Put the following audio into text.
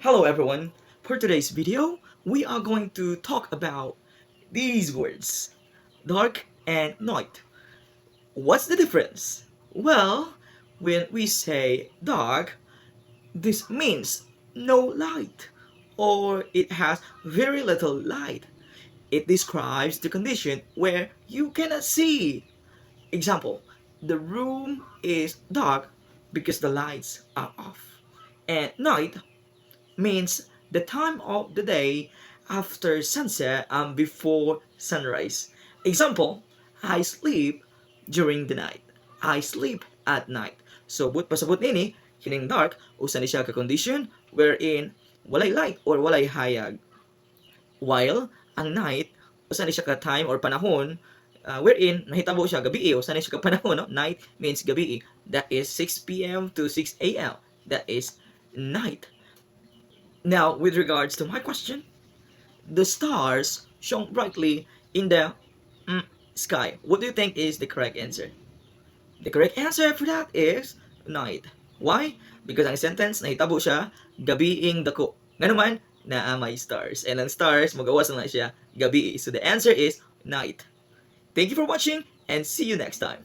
Hello everyone. For today's video, we are going to talk about these words, dark and night. What's the difference? Well, when we say dark, this means no light or it has very little light. It describes the condition where you cannot see. Example, the room is dark because the lights are off. And night means the time of the day after sunset and before sunrise. Example, I sleep during the night. I sleep at night. So, but pasabot nini, kining dark, usa ni siya ka condition wherein walay light or walay hayag. While ang night, usa ni siya ka time or panahon wherein nahitabo siya gabi usa ni siya ka panahon, no? Night means gabi. That is 6 p.m. to 6 a.m. That is night. Now, with regards to my question, the stars shone brightly in the sky. What do you think is the correct answer? The correct answer for that is night. Why? Because ang sentence nahitabo siya gabiing dako. Nga naman naa may stars. And ang stars magawas na siya gabi. So the answer is night. Thank you for watching and see you next time.